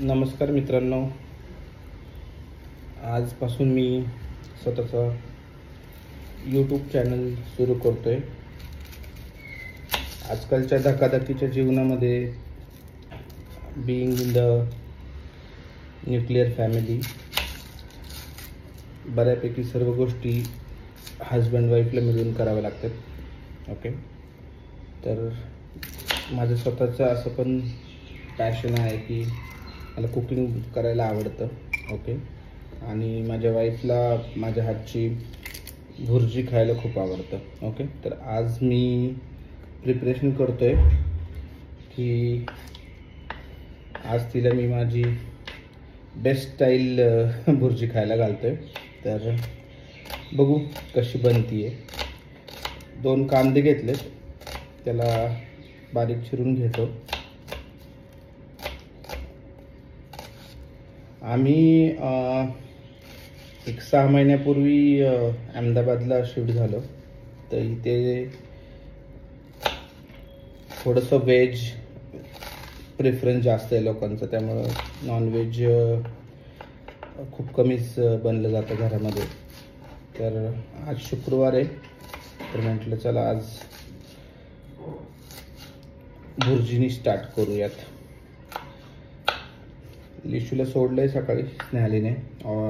नमस्कार मित्रांनो, आजपासून मी स्वतःचा यूट्यूब चॅनल सुरू करतो आहे. आजकालच्या धकाधकीच्या जीवनामध्ये being in the nuclear family बऱ्यापैकी सर्व गोष्टी हजबंड वाईफला मिळून कराव्या लागतात. ओके, तर माझं स्वतःचं असं पण पॅशन आहे की मला कुकिंग करायला आवडतं. ओके, आणि माझ्या वाईफला माझ्या हातची भुर्जी खायला खूप आवडतं. ओके, तर आज मी प्रिपरेशन करतो आहे की आज तिला मी माझी बेस्ट स्टाईल भुर्जी खायला घालतो आहे. तर बघू कशी बनती आहे. 2 कांदे घेतलेत, त्याला बारीक चिरून घेतो. आम्ही एक 6 महिन्यापूर्वी अहमदाबादला शिफ्ट झालो. तर इथे थोडंसं व्हेज प्रेफरन्स जास्त आहे लोकांचं, त्यामुळं नॉनव्हेज खूप कमीच बनलं जातं घरामध्ये. तर आज शुक्रवार आहे, तर म्हटलं चला आज भुर्जीनी स्टार्ट करूयात. लिशूला सोडलंय सकाळी स्नेहालीने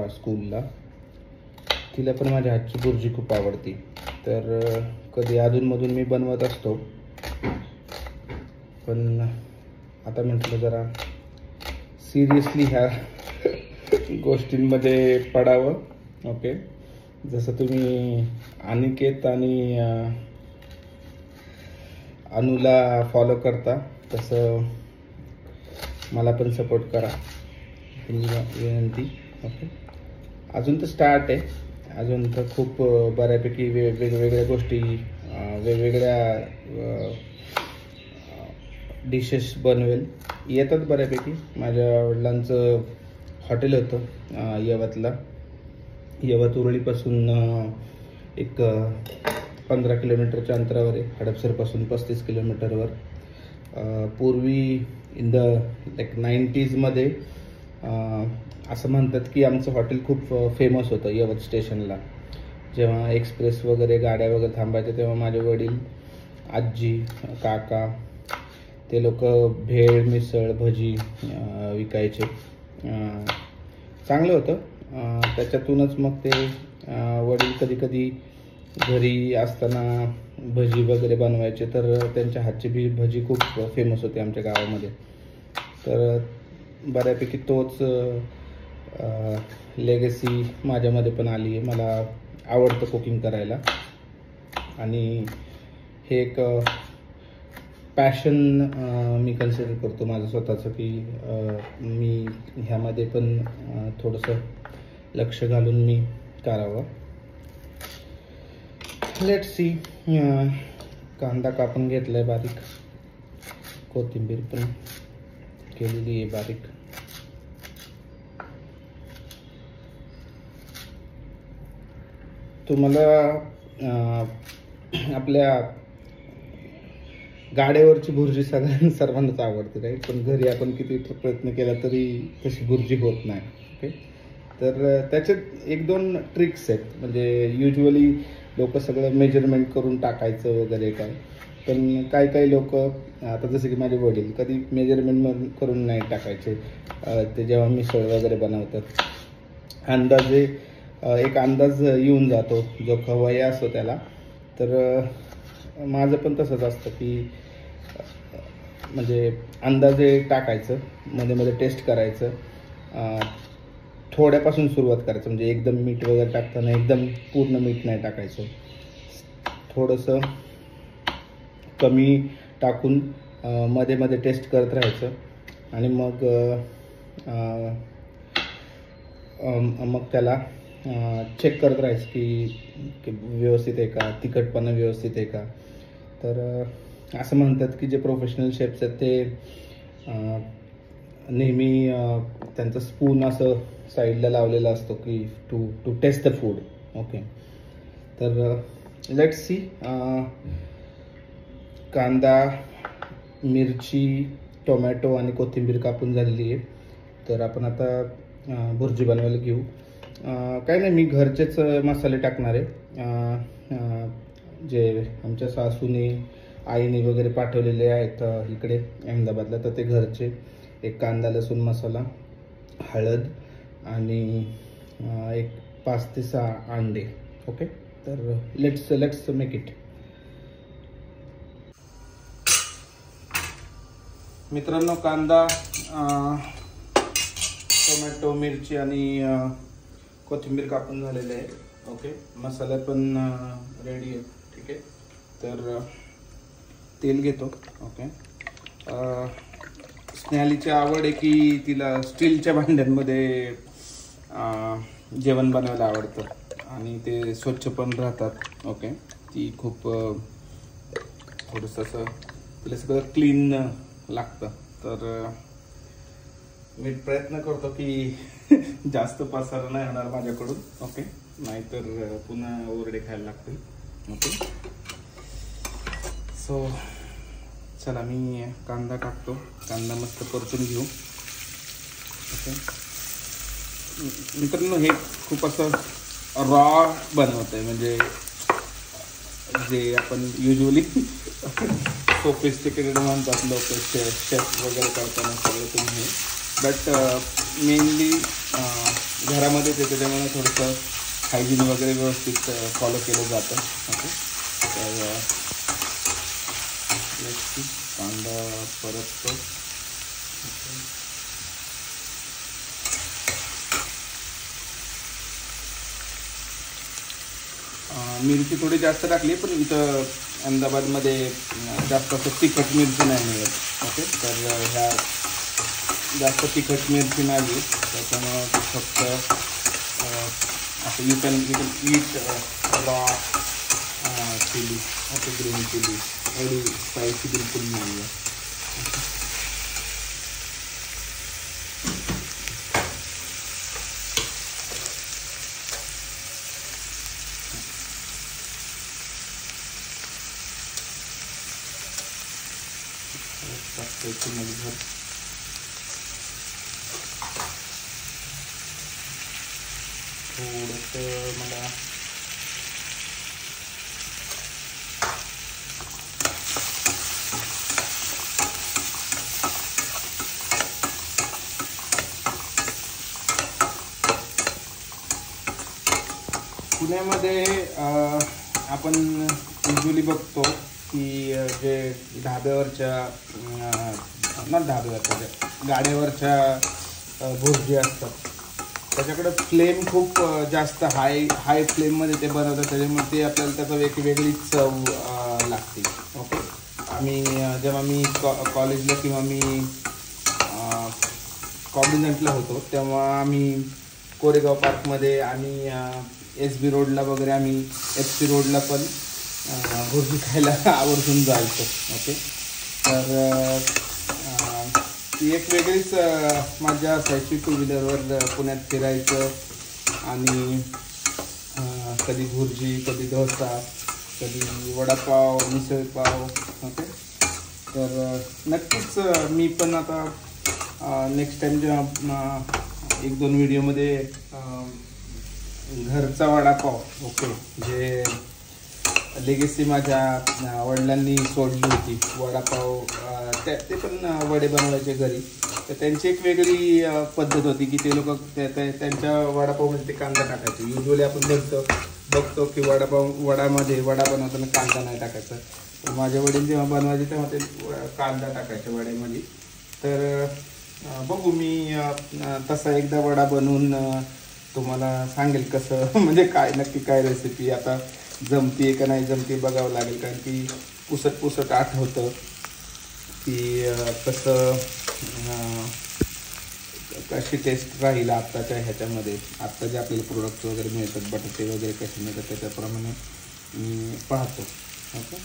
स्कूलला. तिला पण माझ्या हातची भुर्जी खूप आवडती, तर कधी अधूनमधून मी बनवत असतो. पण आता म्हटलं जरा सिरियसली ह्या गोष्टींमध्ये पडावं. ओके, जसं तुम्ही अनिकेत आणि अनुला फॉलो करता तसं मला पण सपोर्ट करा विनंती. ओके, अजून तर स्टार्ट आहे, अजून तर खूप बऱ्यापैकी वेगवेगळ्या गोष्टी वेगवेगळ्या डिशेस बनवेल येतात बऱ्यापैकी. माझ्या वडिलांचं हॉटेल होतं यवत उरळीपासून एक 15 किलोमीटरच्या अंतरावर आहे. हडपसरपासून 35 किलोमीटरवर. पूर्वी इन द 90s असं म्हणतात की आमचं हॉटेल खूप फेमस होतं यवत स्टेशनला. जेव्हा एक्सप्रेस वगैरे गाड्या वगैरे थांबायच्या तेव्हा माझे वडील, आजी, काका ते लोक भेळ, मिसळ, भजी विकायचे. चांगलं होतं. त्याच्यातूनच मग ते वडील कधी कधी घरी असताना भजी वगैरे बनवायचे, तर त्यांच्या हातची भजी खूप फेमस होती आमच्या गावामध्ये. तर बऱ्यापैकी तोच लेगसी माझ्यामध्ये पण आली आहे. मला आवडतं कुकिंग करायला आणि हे एक पॅशन मी कन्सिडर करतो माझं स्वतःचं, की मी ह्यामध्ये पण थोडंसं लक्ष घालून मी करावं. Let's see. कांदा कापून घेतलाय बारीक, कोथिंबीर पण केलेली आहे बारीक. तुम्हाला आपल्या गाड्यावरची भुर्जी सर्वांनाच आवडते, राईट? पण घरी आपण किती प्रयत्न केला तरी तशी भुर्जी होत नाही. ओके, तर त्याच्यात 1-2 ट्रिक्स आहेत. म्हणजे युजली लोक सगळं मेजरमेंट करून टाकायचं वगैरे काय, पण काही लोक आता जसं की माझे वडील कधी मेजरमेंट करून नाही टाकायचे. ते जेव्हा मिसळ वगैरे बनवतात अंदाजे एक अंदाज येऊन जातो जो खवय्या असतो त्याला. तर माझं पण तसंच असतं की म्हणजे अंदाजे टाकायचं, मध्ये मध्ये टेस्ट करायचं. थोड्यापासून सुरुवात करायचं, म्हणजे एकदम मीठ वगैरे टाकताना एकदम पूर्ण मीठ नाही टाकायचं. थोडंसं कमी टाकून मध्ये मध्ये टेस्ट करत राहायचं आणि मग त्याला चेक करत राहायचं की व्यवस्थित आहे का, तिखटपणा व्यवस्थित आहे का. तर असं म्हणतात की जे प्रोफेशनल शेफ्स आहेत ते नेहमी त्यांचं स्पून असं साईडला लावलेला असतो की to taste the food. Okay, तर लेट्स सी. कांदा, मिरची, टोमॅटो आणि कोथिंबीर कापून झालेली आहे. तर आपण आता भुर्जी बनवायला घेऊ. काय नाही, मी घरचेच मसाले टाकणार आहे, जे आमच्या सासूने आईने वगैरे पाठवलेले आहेत इकडे अहमदाबादला, तर ते घरचे. एक कांदा लसूण मसाला, हळद आणि एक 5 ते 6 अंडे. ओके, तर लेट्स मेक इट. मित्रांनो, कांदा, टोमॅटो, मिरची आणि कोथिंबीर कापून झालेले आहे. ओके, मसाला पण रेडी आहे. ठीक आहे, तर तेल घेतो. ओके, स्नेहालीची आवड आहे की तिला स्टीलच्या भांड्यांमध्ये जेवण बनवायला आवडतं आणि ते स्वच्छ पण राहतात. ओके, ती खूप थोडंसं असं तिला सगळं क्लीन लागतं. तर मी प्रयत्न करतो की जास्त पसारा नाही होणार माझ्याकडून. ओके, नाहीतर पुन्हा ओरडे खायला लागतील. ओके, सो चला मी कांदा टाकतो. कांदा मस्त परतून घेऊ. ओके मित्रांनो, हे खूप असं रॉ बनवत आहे, म्हणजे जे आपण युजली सोफिस्टिकेटेड म्हणतात लोक, शेफ वगैरे करताना सगळं तुम्ही, बट मेनली घरामध्येच येते, त्यामुळे थोडंसं हायजीन वगैरे व्यवस्थित फॉलो केलं जातं. ओके, तर कांदा परततो. मिरची थोडी जास्त टाकली, पण इथं अहमदाबादमध्ये जास्त असं तिखट मिरची नाही मिळत. ओके, तर ह्या जास्त तिखट मिरची नाही, त्याच्यामुळं फक्त असं you can eat raw chili. Okay, green chili एवढी स्पायसी बिलकुल नाही आहे. थोडंसं मला पुण्यामध्ये आपण युजली बघतो की जे ढाब्यावरच्या गाड्यावरच्या भुर्जी असतात, त्याच्याकडं फ्लेम खूप जास्त हाय फ्लेममध्ये ते बनवतात, त्याच्यामुळे ते आपल्याला त्याचा वेगळीच चव लागते. ओके, जेव्हा मी कॉलेजला किंवा मी कॉग्निझंटला होतो, तेव्हा आम्ही कोरेगाव पार्कमध्ये आणि SB रोडला वगैरे, आम्ही FC रोडला पण भुर्जी खायला आवर्जून जायचो. ओके, तर ती एक वेगळीच मजा असायची. 2 व्हीलरवर पुण्यात फिरायचं आणि कधी भुर्जी, कधी डोसा, कधी वडापाव, मिसळपाव. ओके, तर नक्कीच मी पण आता नेक्स्ट टाईम जेव्हा 1-2 व्हिडिओमध्ये घरचा वडापाव, ओके, जे लेगेसी माझ्या वडिलांनी सोडली होती, वडापाव, ते पण वडे बनवायचे घरी. तर त्यांची एक वेगळी पद्धत होती की ते लोक त्यांच्या वडापावमध्ये ते कांदा टाकायचे. युजली आपण बघतो की वडामध्ये वडा बनवताना कांदा नाही टाकायचा. तर माझे वडील जेव्हा बनवायचे तेव्हा ते कांदा टाकायचे वड्यामध्ये. तर बघू, मी तसा एकदा वडा बनवून तुम्हाला सांगेल कसं, म्हणजे नक्की काय रेसिपी आता जमते का नाही जमते बघावं लागेल. कारण की पुसट आठवतं की कसं कशी टेस्ट राहील आत्ताच्या ह्याच्यामध्ये. आत्ता जे आपल्याला प्रोडक्ट वगैरे मिळतात, बटाटे वगैरे कसे मिळतात, त्याच्याप्रमाणे मी पाहतो. ओके,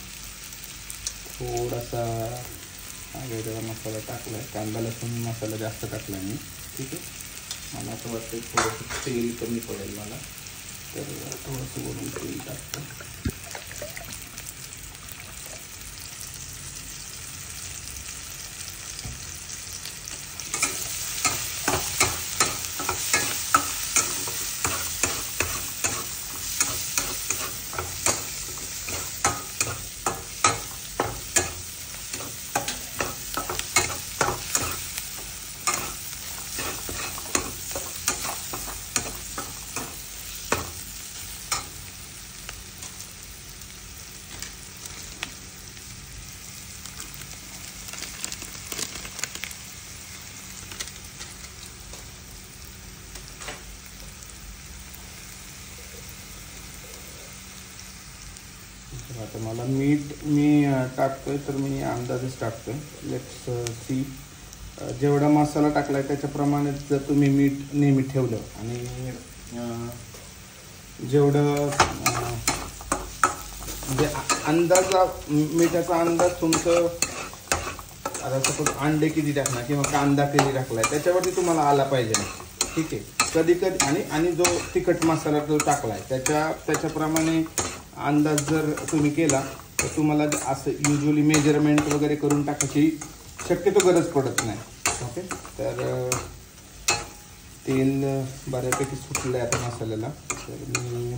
थोडासा वेगळा मसाला टाकला आहे, कांदा लसूण मसाला जास्त टाकला मी. ठीक आहे, मला असं वाटतं थोडंसं तेल कमी पडेल मला, तर थोडंसं वरून तेल टाकतं. तर आता मला मीठ मी टाकतोय, तर मी अंदाजच टाकतोय. Let's see. जेवढा मसाला टाकलाय त्याच्याप्रमाणे जर तुम्ही मीठ नेहमी ठेवलं आणि जेवढं म्हणजे मिठाचा अंदाज तुमचं, आता सपोज अंडे किती टाकणार किंवा कांदा किती टाकलाय त्याच्यावरती तुम्हाला आला पाहिजे. ठीक आहे. कधी आणि जो तिखट मसाला जो टाकलाय त्याच्याप्रमाणे अंदाज जर तुम्ही केला तर तुम्हाला असं युजली मेजरमेंट वगैरे करून टाकायची शक्यतो गरज पडत नाही. ओके. तर तेल बऱ्यापैकी सुटलं आहे आता मसाल्याला. तर मी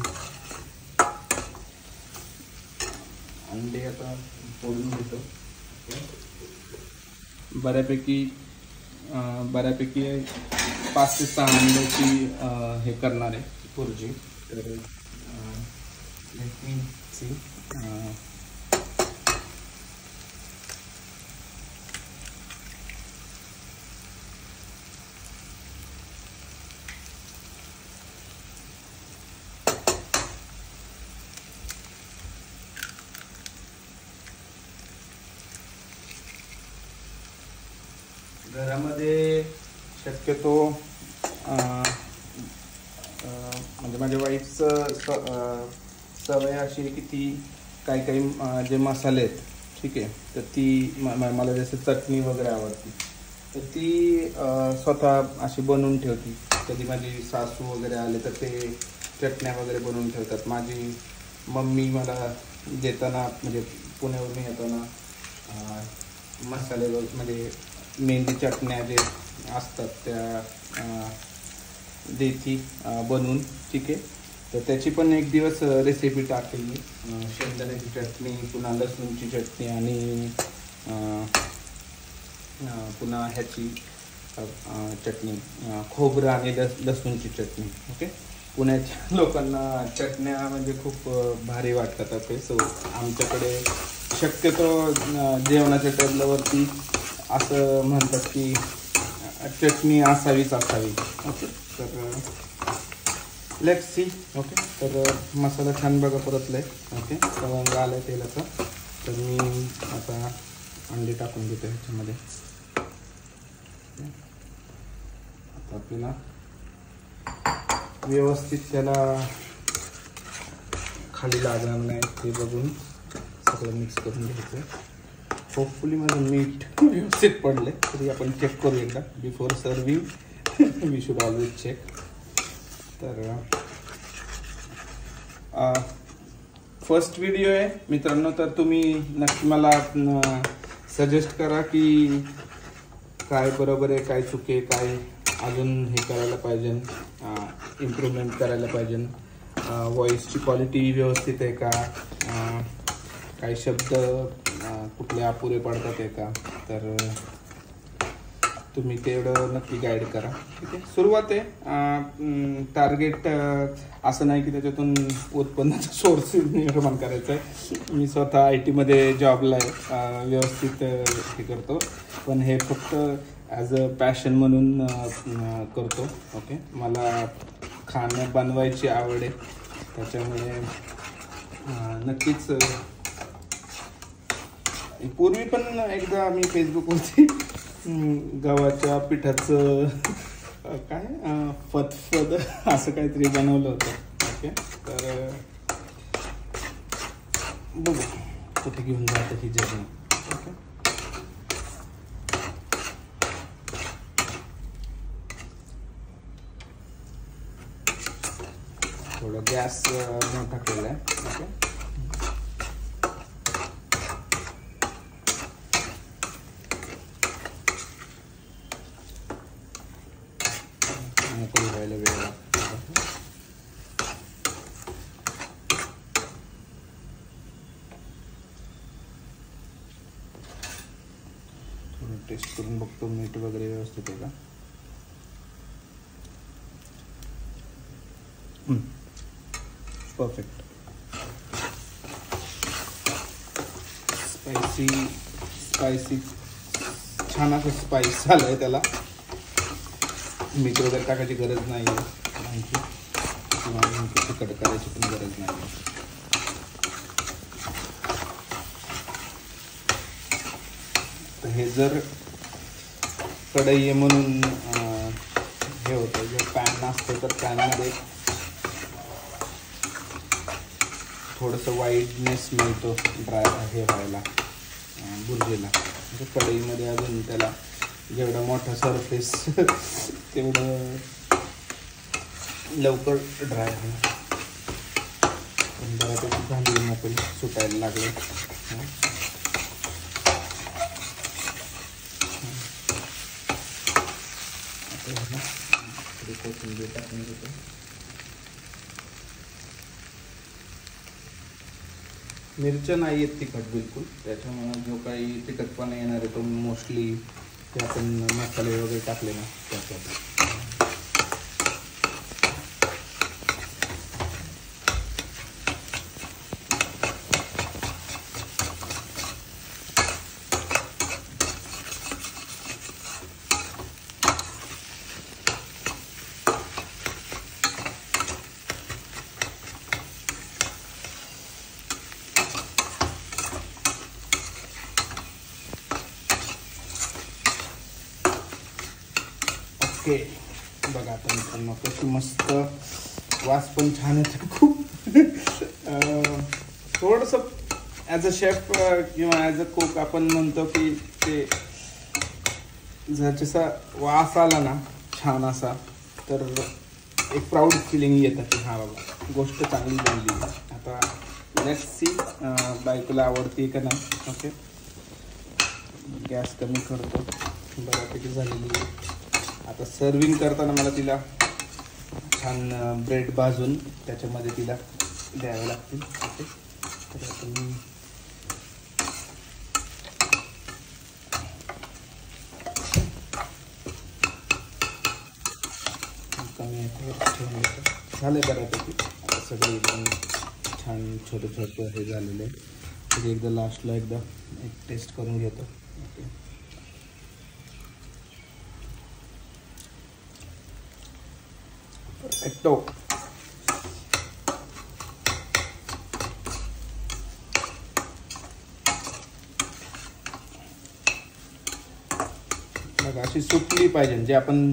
अंडे आता फोडून घेतो. बऱ्यापैकी 5 ते 6 अंड्याची हे करणार आहे पुरजी. तर लेट मी सी. घरामध्ये शक्यतो म्हणजे माझ्या वाईफचं सवय अशी आहे की ती काही जे मसाले आहेत, ठीक आहे, तर ती मला जसं चटणी वगैरे आवडते तर ती स्वतः अशी बनवून ठेवती. कधी माझी सासू वगैरे आले तर ते चटण्या वगैरे बनवून ठेवतात. माझी मम्मी मला देताना म्हणजे पुण्यावरून येताना मसाले म्हणजे मेंदी चटण्या जे असतात त्या देती बनवून. ठीक आहे. तर त्याची पण एक दिवस रेसिपी टाकेल मी. शेंगदाण्याची चटणी, पुन्हा लसूणची चटणी आणि पुन्हा ह्याची चटणी, खोबरं आणि लसूणची चटणी. ओके. पुण्याच्या लोकांना चटण्या म्हणजे खूप भारी वाटतात. ओके. सो आमच्याकडे शक्यतो जेवणाच्या टेबलावरती असं म्हणतात की चटणी असावी. ओके. तर लेट्स सी. ओके. तर मसाला छान बघा परतलाय. ओके. तवंग आलाय तेलाचा. तर मी आता अंडे टाकून घेतो ह्याच्यामध्ये. आता आपल्याला व्यवस्थित त्याला खाली लागणार नाही ते बघून सगळं मिक्स करून घ्यायचं. होपफुली माझं मीठ व्यवस्थित पडले तरी आपण चेक करू एकदा. Before serving we should always check. तर फर्स्ट व्हिडिओ आहे मित्रांनो, तर तुम्ही नक्की मला सजेस्ट करा की काय बरोबर आहे, काय चुके, काय अजून हे करायला पाहिजे, इम्प्रूव्हमेंट करायला पाहिजे. व्हॉइसची क्वालिटी व्यवस्थित आहे का, काही शब्द कुठले अपुरे पडतात आहे का, तर तुम्ही तेवढं नक्की गाईड करा. ठीक आहे. सुरुवात आहे. टार्गेट असं नाही की त्याच्यातून उत्पन्नाचा सोर्स निर्माण करायचा आहे. मी स्वतः IT मध्ये जॉबला आहे, व्यवस्थित हे करतो, पण हे फक्त ॲज अ पॅशन म्हणून करतो. ओके. मला खाणं बनवायची आवड आहे, त्याच्यामुळे नक्कीच. पूर्वी पण एकदा मी फेसबुकवरती गव्हाच्या पिठाचं काय फतफद असं काहीतरी बनवलं होतं. ओके. तर बघू कुठे घेऊन जातं ही जर्नी. ओके. थोडं गॅस मोठा केला आहे. ओके. व्हायला वेळ लागतो. थोडं टेस्ट करून बघतो मीठ वगैरे व्यवस्थित आहे का. परफेक्ट. स्पायसी छान असं स्पाइस झालं आहे. त्याला मीठ वगैरे टाकायची गरज नाही आहे किंवा तिखट करायची पण गरज नाही आहे. तर हे जर कढई आहे म्हणून हे होतं, जर पॅन असतं तर पॅनमध्ये थोडंसं वाईडनेस मिळतो ड्राय हे व्हायला बुर्जीला. म्हणजे कढईमध्ये अजून त्याला जेवढा मोठा सरफेस तेवढं लवकर ड्राय होईल. पण बऱ्यापैकी झाली मोकळी, सुटायला लागले. कोथिंबीर टाकून घेतो. मिरच्या नाही आहेत तिखट बिलकुल, त्याच्यामुळे जो काही तिखटपणा येणार आहे तो मोस्टली ते आपण मसाले वगैरे टाकले ना त्याच्यात. बघा आता मित्रांनो कशी मस्त वास पण छान येतो खूप. थोडंसं ॲज अ शेफ किंवा ॲज अ कुक आपण म्हणतो की ते जर जसा वास आला ना छान असा तर एक प्राऊड फिलिंग येतं की हां बाबा गोष्ट चांगली बनली. आता लेट्स सी बायकोला आवडते का नाही. ओके, गॅस कमी करतो. बऱ्यापैकी झालेली आहे. आता सर्विंग करताना मला तिला छान ब्रेड भाजून त्याच्यामध्ये तिला द्यावे लागतील. ओके, तर आपण कमी याच्यावर ठेवून घेतो. झालं बऱ्यापैकी. आता सगळे एकदम छान छोटे छोटे हे झालेले आहे. तरी एकदा लास्टला एकदा एक टेस्ट करून घेतो. Okay, perfecto. बघा अशी सुटली पाहिजे, जे आपण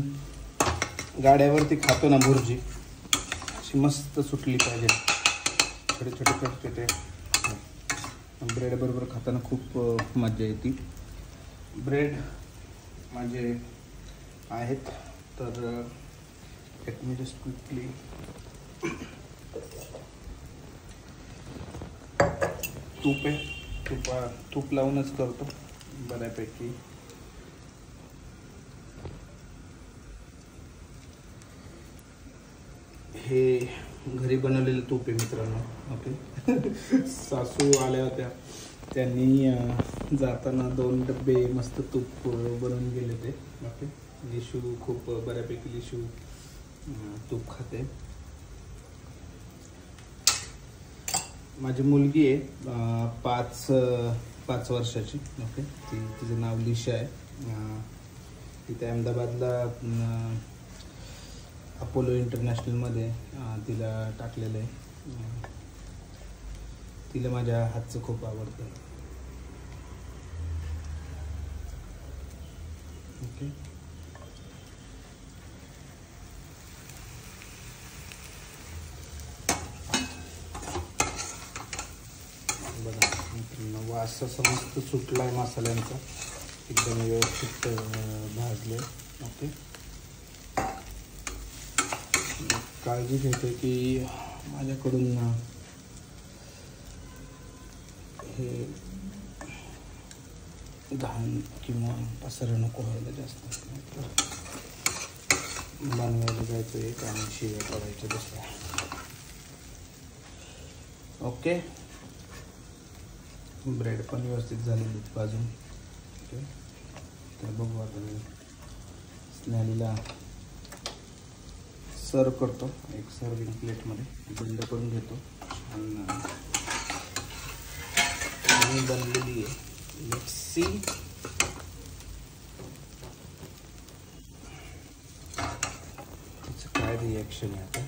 गाड्यावरती खातो ना भुर्जी, अशी मस्त सुटली पाहिजे. छोटे छोटे छोटे छोटे ब्रेड बरोबर खाताना खूप मजा येते. ब्रेड माझे आहेत तर लेट मी जस्ट क्विकली तूप लावूनच करतो बऱ्यापैकी. हे घरी बनवलेलं तूप आहे मित्रांनो. ओके, सासू आल्या होत्या, त्यांनी जाताना 2 डब्बे मस्त तूप बनवून गेले ते. ओके, लिशू खूप बऱ्यापैकी लिशू तूप खाते. माझी मुलगी आहे 5 वर्षाची. ओके, तिचं नाव लिशा आहे. तिथे अहमदाबादला अपोलो इंटरनॅशनलमध्ये तिला टाकलेलं आहे. तिला माझ्या हातचं खूप आवडतं. ओके, बघा वास असा मस्त सुटला आहे मसाल्यांचा, एकदम व्यवस्थित भाजले. ओके, काळजी घेतो की माझ्याकडून हे घाण किंवा पसरा नको व्हायला जास्त. बनवायला जायचं एक आणि शिव्या करायचं दुसऱ्या. ओके, ब्रेड पण व्यवस्थित झालेली भाजून. ओके, तर बघू आता मी स्नॅलीला सर्व करतो. एक सर्विंग प्लेटमध्ये बंद करून घेतो. छान बनलेली आहे. Let's see. त्याचं काय रिॲक्शन आहे आता.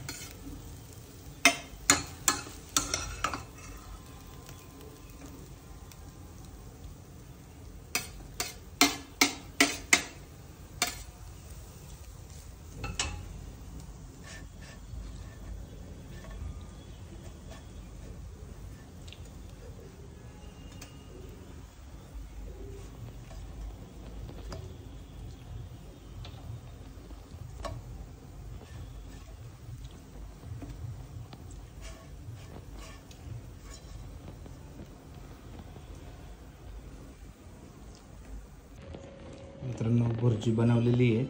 मित्रांनो भुर्जी बनवलेली आहे.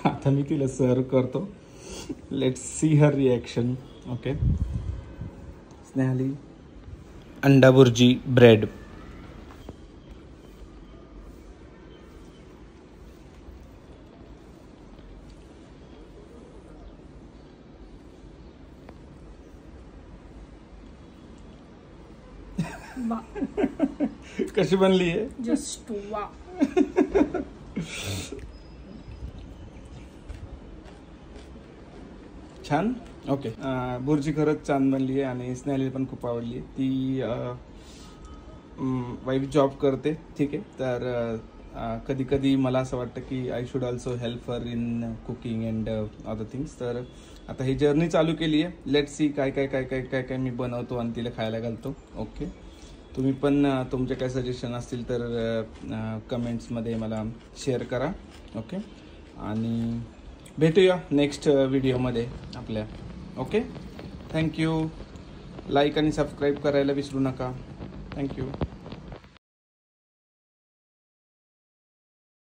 आता मी तिला सर्व करतो. Let's see her reaction. Okay, Snehali अंडा भुर्जी ब्रेड. कशी बनली आहे? जस्ट वा. छान. ओके, भुर्जी खरंच छान बनली आहे आणि स्नेहाली पण खूप आवडली आहे. ती वाईफ जॉब करते, ठीक आहे. तर कधी कधी मला असं वाटतं की I should also help her in cooking and other things. तर आता ही जर्नी चालू केली आहे. लेट्स सी काय काय काय काय काय काय मी बनवतो आणि तिला खायला घालतो. ओके, तुम्ही पण तुमचे काय सजेशन असतील तर कमेंट्समध्ये मला शेअर करा. ओके, आणि भेटूया नेक्स्ट व्हिडिओमध्ये आपल्या. Okay, thank you. लाईक आणि सबस्क्राईब करायला विसरू नका. थँक्यू.